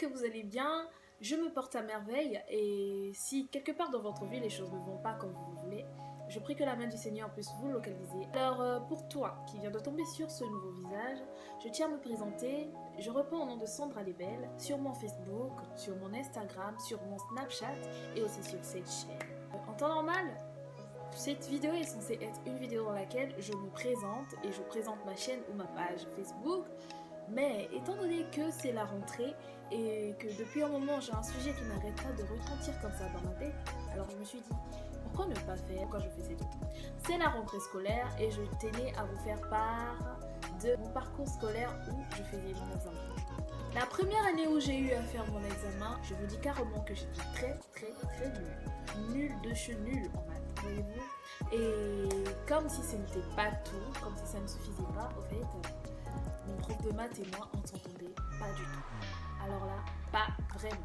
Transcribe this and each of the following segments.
que vous allez bien. Je me porte à merveille et si quelque part dans votre vie les choses ne vont pas comme vous voulez, je prie que la main du Seigneur puisse vous localiser. Alors pour toi qui viens de tomber sur ce nouveau visage, je tiens à me présenter. Je reprends au nom de Sandra Lebel sur mon Facebook, sur mon Instagram, sur mon Snapchat et aussi sur cette chaîne. En temps normal, cette vidéo est censée être une vidéo dans laquelle je me présente et je présente ma chaîne ou ma page Facebook. Mais étant donné que c'est la rentrée et que depuis un moment j'ai un sujet qui n'arrête pas de retentir comme ça dans ma tête, alors je me suis dit pourquoi ne pas faire quand je faisais tout. C'est la rentrée scolaire et je tenais à vous faire part de mon parcours scolaire où je faisais mon examen. La première année où j'ai eu à faire mon examen, je vous dis carrément que j'étais très nulle. Nulle de chez nulle en maths, voyez-vous. Et comme si ce n'était pas tout, comme si ça ne suffisait pas, au fait, mon prof de maths et moi, on s'entendait pas du tout. Alors là, pas vraiment.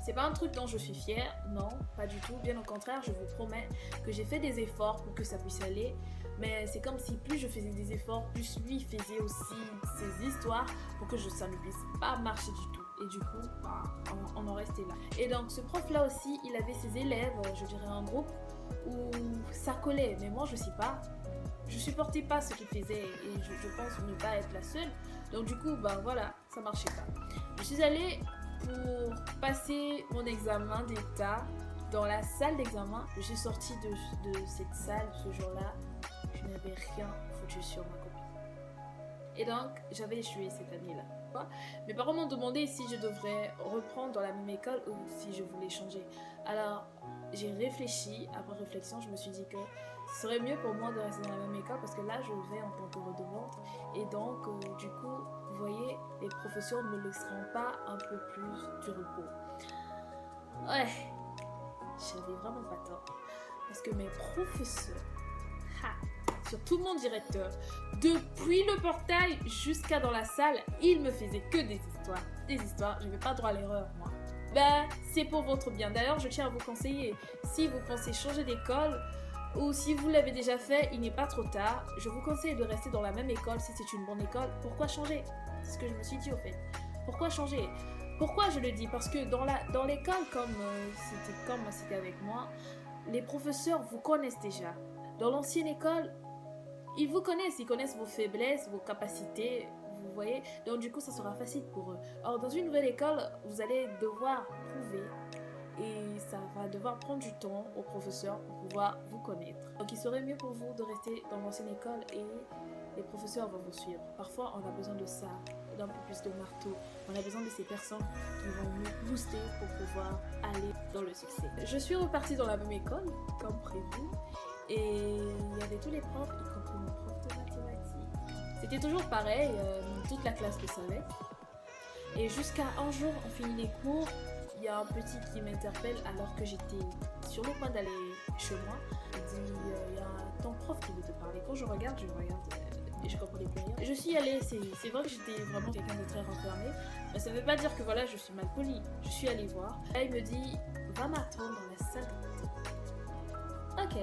C'est pas un truc dont je suis fière, non, pas du tout. Bien au contraire, je vous promets que j'ai fait des efforts pour que ça puisse aller. Mais c'est comme si plus je faisais des efforts, plus lui faisait aussi ses histoires pour que ça ne puisse pas marcher du tout. Et du coup, on en restait là. Et donc ce prof-là aussi, il avait ses élèves, je dirais un groupe, où ça collait. Mais moi, je sais pas. Je supportais pas ce qu'il faisait et je pense ne pas être la seule. Donc du coup, voilà, ça marchait pas. Je suis allée pour passer mon examen d'état dans la salle d'examen. Je suis sortie de cette salle ce jour-là. Je n'avais rien foutu sur ma copie. Et donc, j'avais échoué cette année-là. Mes parents m'ont demandé si je devrais reprendre dans la même école ou si je voulais changer. Alors, j'ai réfléchi. Après réflexion, je me suis dit que ce serait mieux pour moi de rester dans la même école parce que là, je vais en tant que redevante. Et donc, du coup, vous voyez, les professeurs ne me laisseront pas un peu plus du repos. Ouais, j'avais vraiment pas tort. Parce que mes professeurs, surtout mon directeur, depuis le portail jusqu'à dans la salle, il me faisait que des histoires. Des histoires, je n'avais pas droit à l'erreur, moi. C'est pour votre bien. D'ailleurs, je tiens à vous conseiller, si vous pensez changer d'école, ou si vous l'avez déjà fait, il n'est pas trop tard. Je vous conseille de rester dans la même école si c'est une bonne école. Pourquoi changer? C'est ce que je me suis dit au fait. Pourquoi changer? Pourquoi je le dis? Parce que dans l'école, comme c'était avec moi, les professeurs vous connaissent déjà. Dans l'ancienne école, ils vous connaissent, ils connaissent vos faiblesses, vos capacités, vous voyez. Donc du coup, ça sera facile pour eux. Alors dans une nouvelle école, vous allez devoir prouver et ça va devoir prendre du temps aux professeurs pour pouvoir vous connaître. Donc il serait mieux pour vous de rester dans l'ancienne école et les professeurs vont vous suivre. Parfois, on a besoin de ça, d'un peu plus de marteau. On a besoin de ces personnes qui vont nous booster pour pouvoir aller dans le succès. Je suis repartie dans la même école, comme prévu. Et il y avait tous les profs, y compris mon prof de mathématiques. C'était toujours pareil, toute la classe le savait. Et jusqu'à un jour, on finit les cours, il y a un petit qui m'interpelle alors que j'étais sur le point d'aller chez moi. Il dit, il y a ton prof qui veut te parler. Quand je regarde et je comprenais plus rien. Je suis allée, c'est vrai que j'étais vraiment quelqu'un de très renfermé, mais ça ne veut pas dire que voilà, je suis mal polie. Je suis allée voir. Là, il me dit, va m'attendre dans la salle. Ok.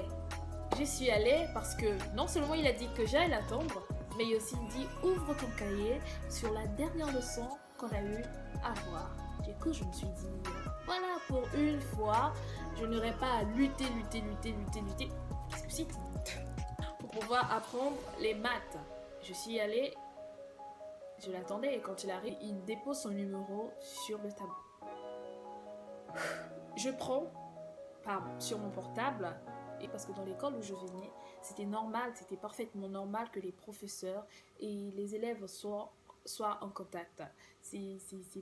Je suis allée parce que non seulement il a dit que j'allais l'attendre, mais il a aussi dit ouvre ton cahier sur la dernière leçon qu'on a eu à voir. Du coup, je me suis dit, voilà, pour une fois, je n'aurais pas à lutter. Qu'est-ce que c'est? Pour pouvoir apprendre les maths. Je suis allée, je l'attendais et quand il arrive, il dépose son numéro sur le tableau. Je prends, sur mon portable. Parce que dans l'école où je venais, c'était normal, c'était parfaitement normal que les professeurs et les élèves soient en contact. C'est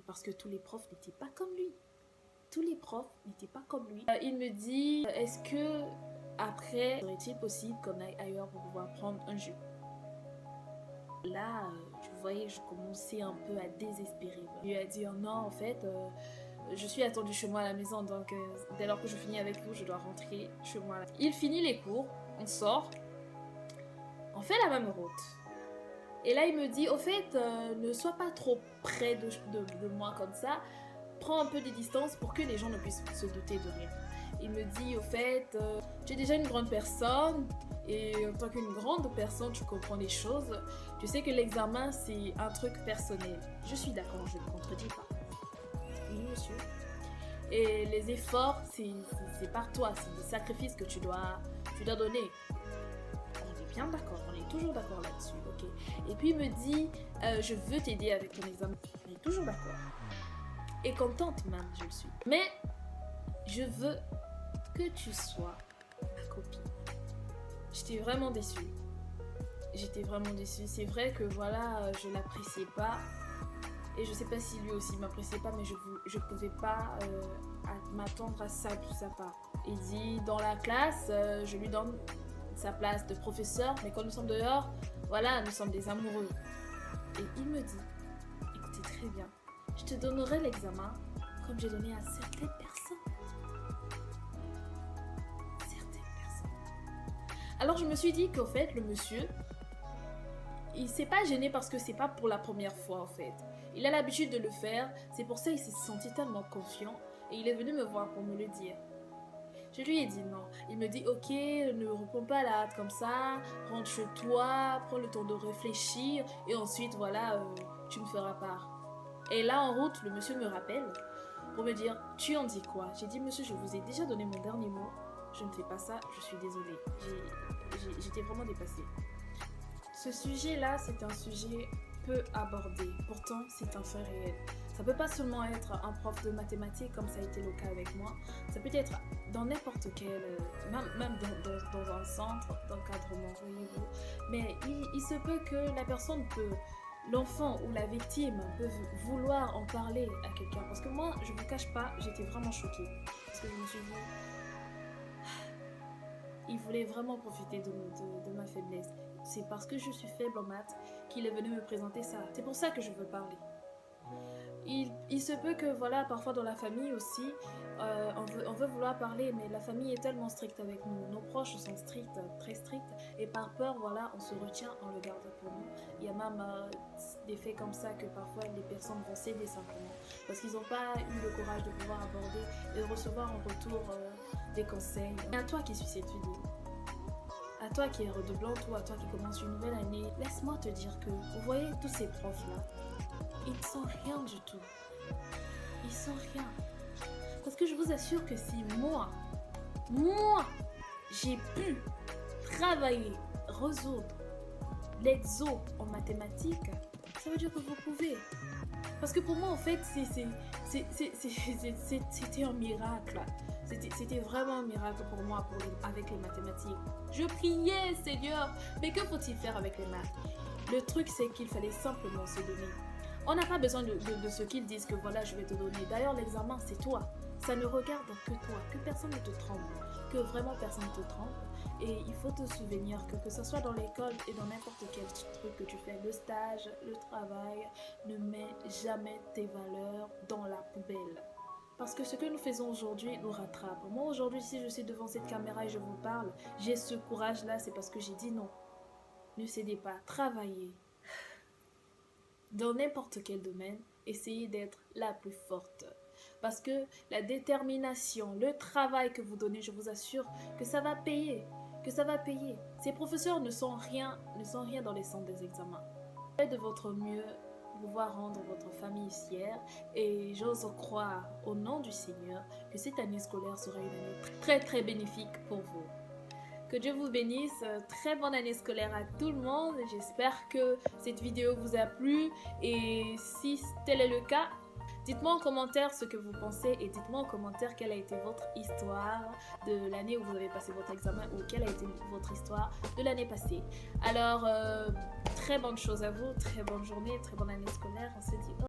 parce que tous les profs n'étaient pas comme lui. Tous les profs n'étaient pas comme lui. Il me dit, est-ce que après, serait-il possible qu'on aille ailleurs pour pouvoir prendre un jus? Là, vous voyez, je commençais un peu à désespérer. Il lui a dit, oh non, en fait... je suis attendue chez moi à la maison, donc dès lors que je finis avec vous, je dois rentrer chez moi. Il finit les cours, on sort, on fait la même route. Et là, il me dit, au fait, ne sois pas trop près de moi comme ça, prends un peu de distance pour que les gens ne puissent se douter de rien. Il me dit, au fait, tu es déjà une grande personne, et en tant qu'une grande personne, tu comprends les choses. Tu sais que l'examen, c'est un truc personnel. Je suis d'accord, je ne contredis pas. oui monsieur. Et les efforts, c'est par toi, c'est des sacrifices que tu dois donner. On est bien d'accord, on est toujours d'accord là-dessus, ok. Et puis il me dit, je veux t'aider avec ton examen. On est toujours d'accord. Et contente même, je le suis. Mais je veux que tu sois ma copine. J'étais vraiment déçue. C'est vrai que voilà, je l'appréciais pas. Et je sais pas si lui aussi m'appréciait pas, mais je pouvais pas m'attendre à ça, tout ça pas. Il dit, dans la classe, je lui donne sa place de professeur, mais quand nous sommes dehors, voilà, nous sommes des amoureux. Et il me dit, écoutez très bien, je te donnerai l'examen comme j'ai donné à certaines personnes. Alors je me suis dit qu'au fait, le monsieur, il s'est pas gêné parce que c'est pas pour la première fois en fait. Il a l'habitude de le faire, c'est pour ça qu'il s'est senti tellement confiant et il est venu me voir pour me le dire. Je lui ai dit non. Il me dit ok, ne réponds pas à la hâte comme ça, rentre chez toi, prends le temps de réfléchir et ensuite voilà, tu me feras part. Et là en route, le monsieur me rappelle pour me dire tu en dis quoi? J'ai dit monsieur, je vous ai déjà donné mon dernier mot, je ne fais pas ça, je suis désolée. J'étais vraiment dépassée. Ce sujet-là, c'est un sujet peu abordé. Pourtant, c'est un fait réel. Ça peut pas seulement être un prof de mathématiques comme ça a été le cas avec moi. Ça peut être dans n'importe quel, même dans un centre d'encadrement, voyez-vous. Mais il se peut que la personne l'enfant ou la victime peut vouloir en parler à quelqu'un. Parce que moi, je vous cache pas, j'étais vraiment choquée. Parce que je me suis dit, il voulait vraiment profiter de ma faiblesse. C'est parce que je suis faible en maths qu'il est venu me présenter ça. C'est pour ça que je veux parler. Il se peut que, voilà, parfois dans la famille aussi, on veut vouloir parler, mais la famille est tellement stricte avec nous. Nos proches sont stricts, très stricts, et par peur, voilà, on se retient, on le garde pour nous. Il y a même des faits comme ça que parfois les personnes vont céder simplement, parce qu'ils n'ont pas eu le courage de pouvoir aborder et recevoir en retour des conseils. Et à toi qui suis cette vidéo, à toi qui es redoublante ou à toi qui commence une nouvelle année, laisse-moi te dire que, vous voyez tous ces profs-là, ils ne sont rien du tout. Ils sont rien. Parce que je vous assure que si moi, j'ai pu travailler, résoudre l'exo en mathématiques, ça veut dire que vous pouvez. Parce que pour moi, en fait, c'était un miracle. C'était vraiment un miracle pour moi avec les mathématiques. Je priais, Seigneur, mais que faut-il faire avec les maths? Le truc, c'est qu'il fallait simplement se donner. On n'a pas besoin de ce qu'ils disent que voilà, je vais te donner. D'ailleurs, l'examen, c'est toi. Ça ne regarde que toi, que personne ne te trompe, que vraiment personne ne te trompe. Et il faut te souvenir que ce soit dans l'école et dans n'importe quel truc que tu fais, le stage, le travail, ne mets jamais tes valeurs dans la poubelle. Parce que ce que nous faisons aujourd'hui nous rattrape. Moi, aujourd'hui, si je suis devant cette caméra et je vous parle, j'ai ce courage-là, c'est parce que j'ai dit non. Ne cédez pas, travaillez. Dans n'importe quel domaine, essayez d'être la plus forte. Parce que la détermination, le travail que vous donnez, je vous assure que ça va payer. Ces professeurs ne sont rien dans les centres des examens. Faites de votre mieux pour pouvoir rendre votre famille fière et j'ose croire au nom du Seigneur que cette année scolaire sera une année très très bénéfique pour vous. Que Dieu vous bénisse, très bonne année scolaire à tout le monde. J'espère que cette vidéo vous a plu et si tel est le cas, dites-moi en commentaire ce que vous pensez et dites-moi en commentaire quelle a été votre histoire de l'année où vous avez passé votre examen ou quelle a été votre histoire de l'année passée. Alors, très bonne chose à vous, très bonne journée, très bonne année scolaire. On se dit